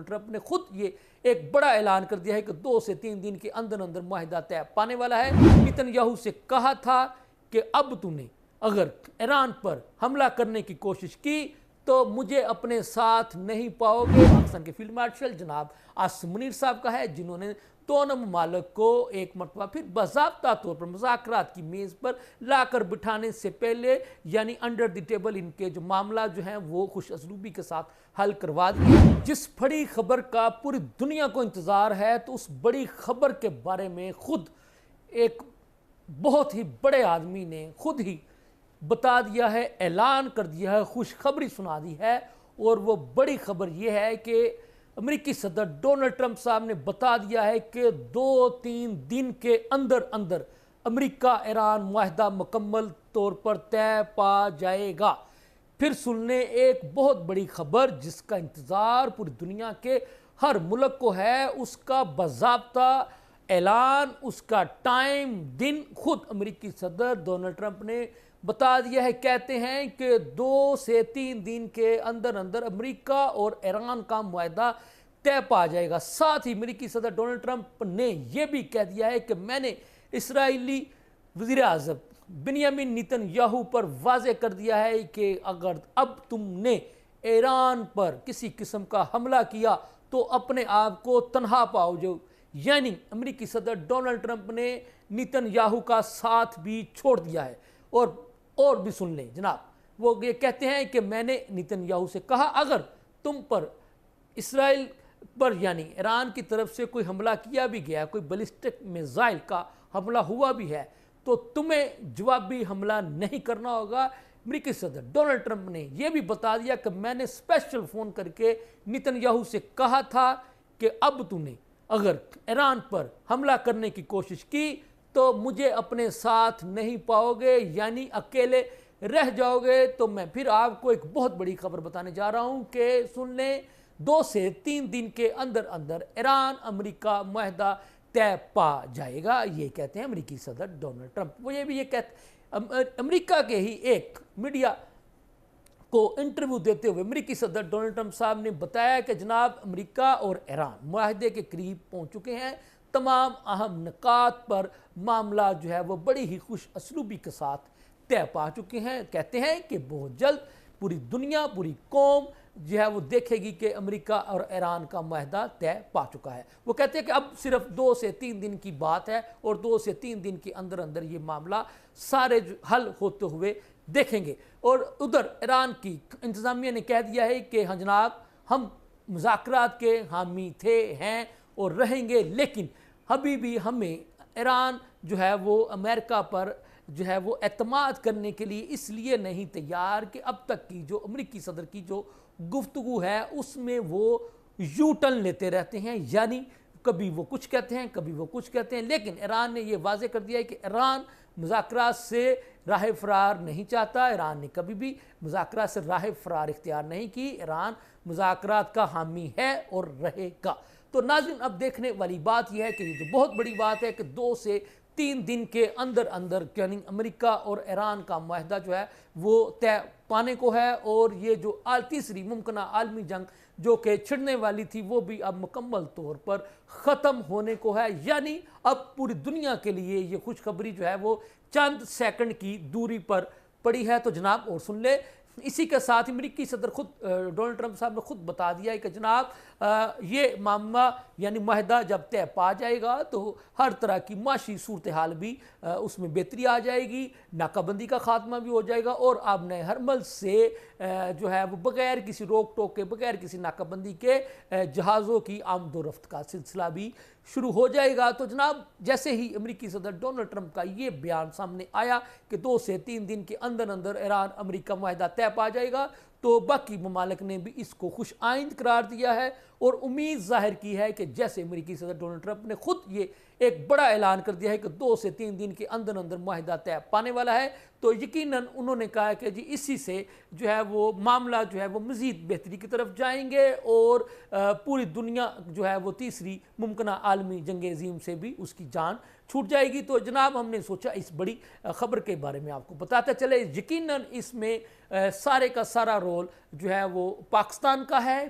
Donald Trump نے خود یہ ایک بڑا اعلان کر دیا ہے کہ 2 سے 3 دن کے اندر اندر معاہدہ طے پانے والا ہے۔ نیتن یاہو سے کہا تھا کہ اب تو نے اگر ایران پر حملہ کرنے کی کوشش کی تو مجھے اپنے ساتھ نہیں پاؤ گے۔ پاکستان کے فیلڈ مارشل جناب عاصم منیر صاحب کا ہے، جنہوں نے دونوں ممالک کو ایک مرتبہ پھر باضابطہ طور پر مذاکرات کی میز پر لا کر بٹھانے سے پہلے یعنی انڈر دی ٹیبل ان کے جو معاملات جو ہیں وہ خوش اسلوبی کے ساتھ حل کروا دیے۔ جس بڑی خبر کا پوری دنیا کو انتظار ہے تو اس بڑی خبر کے بارے میں خود ایک بہت ہی بڑے آدمی نے خود ہی بتا دیا ہے، اعلان کر دیا ہے، خوشخبری سنا دی ہے، اور وہ بڑی خبر یہ ہے کہ امریکی صدر ڈونلڈ ٹرمپ صاحب نے بتا دیا ہے کہ 2-3 دن کے اندر اندر امریکہ ایران معاہدہ مکمل طور پر طے پا جائے گا۔ پھر سننے ایک بہت بڑی خبر جس کا انتظار پوری دنیا کے ہر ملک کو ہے، اس کا باضابطہ اعلان، اس کا ٹائم دن خود امریکی صدر ڈونلڈ ٹرمپ نے بتا دیا ہے۔ کہتے ہیں کہ 2 سے 3 دن کے اندر اندر امریکہ اور ایران کا معاہدہ طے پا جائے گا۔ ساتھ ہی امریکی صدر ڈونلڈ ٹرمپ نے یہ بھی کہہ دیا ہے کہ میں نے اسرائیلی وزیر اعظم بنیامین نیتن یاہو پر واضح کر دیا ہے کہ اگر اب تم نے ایران پر کسی قسم کا حملہ کیا تو اپنے آپ کو تنہا پاؤ جو، یعنی امریکی صدر ڈونلڈ ٹرمپ نے نیتن یاہو کا ساتھ بھی چھوڑ دیا ہے۔ اور بھی سن لیں جناب، وہ یہ کہتے ہیں کہ میں نے نیتن یاہو سے کہا اگر تم پر اسرائیل پر یعنی ایران کی طرف سے کوئی حملہ کیا بھی گیا، کوئی بیلسٹک میزائل کا حملہ ہوا بھی ہے تو تمہیں جوابی حملہ نہیں کرنا ہوگا۔ امریکی صدر ڈونلڈ ٹرمپ نے یہ بھی بتا دیا کہ میں نے اسپیشل فون کر کے نیتن یاہو سے کہا تھا کہ اب تو نے اگر ایران پر حملہ کرنے کی کوشش کی تو مجھے اپنے ساتھ نہیں پاؤ گے، یعنی اکیلے رہ جاؤ گے۔ تو میں پھر آپ کو ایک بہت بڑی خبر بتانے جا رہا ہوں کہ سن لیں، 2 سے 3 دن کے اندر اندر ایران امریکہ معاہدہ طے پا جائے گا، یہ کہتے ہیں امریکی صدر ڈونلڈ ٹرمپ۔ وہ یہ بھی یہ کہتے امریکہ کے ہی ایک میڈیا کو انٹرویو دیتے ہوئے امریکی صدر ڈونلڈ ٹرمپ صاحب نے بتایا کہ جناب امریکہ اور ایران معاہدے کے قریب پہنچ چکے ہیں، تمام اہم نکات پر معاملہ جو ہے وہ بڑی ہی خوش اسلوبی کے ساتھ طے پا چکے ہیں۔ کہتے ہیں کہ بہت جلد پوری دنیا، پوری قوم جو ہے وہ دیکھے گی کہ امریکہ اور ایران کا معاہدہ طے پا چکا ہے۔ وہ کہتے ہیں کہ اب صرف 2 سے 3 دن کی بات ہے اور 2 سے 3 دن کے اندر اندر یہ معاملہ سارے حل ہوتے ہوئے دیکھیں گے۔ اور ادھر ایران کی انتظامیہ نے کہہ دیا ہے کہ ہاں جناب ہم مذاکرات کے حامی تھے، ہیں اور رہیں گے، لیکن ابھی بھی ہمیں ایران جو ہے وہ امریکہ پر جو ہے وہ اعتماد کرنے کے لیے اس لیے نہیں تیار کہ اب تک کی جو امریکی صدر کی جو گفتگو ہے اس میں وہ یو ٹرن لیتے رہتے ہیں، یعنی کبھی وہ کچھ کہتے ہیں، کبھی وہ کچھ کہتے ہیں، لیکن ایران نے یہ واضح کر دیا ہے کہ ایران مذاکرات سے راہ فرار نہیں چاہتا۔ ایران نے کبھی بھی مذاکرات سے راہ فرار اختیار نہیں کی، ایران مذاکرات کا حامی ہے اور رہے گا۔ تو ناظرین اب دیکھنے والی بات یہ ہے کہ یہ جو بہت بڑی بات ہے کہ 2 سے 3 دن کے اندر اندر یعنی امریکہ اور ایران کا معاہدہ جو ہے وہ طے پانے کو ہے، اور یہ جو تیسری ممکنہ عالمی جنگ جو کہ چھڑنے والی تھی وہ بھی اب مکمل طور پر ختم ہونے کو ہے، یعنی اب پوری دنیا کے لیے یہ خوشخبری جو ہے وہ چند سیکنڈ کی دوری پر پڑی ہے۔ تو جناب اور سن لے، اسی کے ساتھ امریکی صدر خود ڈونلڈ ٹرمپ صاحب نے خود بتا دیا ہے کہ جناب یہ معاملہ یعنی معاہدہ جب طے پا جائے گا تو ہر طرح کی معاشی صورتحال بھی اس میں بہتری آ جائے گی، ناکہ بندی کا خاتمہ بھی ہو جائے گا، اور آبِ حرمل سے جو ہے وہ بغیر کسی روک ٹوک کے، بغیر کسی ناکہ بندی کے جہازوں کی آمد و رفت کا سلسلہ بھی شروع ہو جائے گا۔ تو جناب جیسے ہی امریکی صدر ڈونلڈ ٹرمپ کا یہ بیان سامنے آیا کہ 2 سے 3 دن کے اندر اندر ایران امریکہ معاہدہ طے پا جائے گا، تو باقی ممالک نے بھی اس کو خوش آئند قرار دیا ہے اور امید ظاہر کی ہے کہ جیسے امریکی صدر ڈونلڈ ٹرمپ نے خود یہ ایک بڑا اعلان کر دیا ہے کہ 2 سے 3 دن کے اندر اندر معاہدہ طے پانے والا ہے، تو یقیناً انہوں نے کہا کہ جی اسی سے جو ہے وہ معاملہ جو ہے وہ مزید بہتری کی طرف جائیں گے، اور پوری دنیا جو ہے وہ تیسری ممکنہ عالمی جنگ عظیم سے بھی اس کی جان چھوٹ جائے گی۔ تو جناب ہم نے سوچا اس بڑی خبر کے بارے میں آپ کو بتاتے چلے۔ یقیناً اس میں سارے کا سارا رول جو ہے وہ پاکستان کا ہے،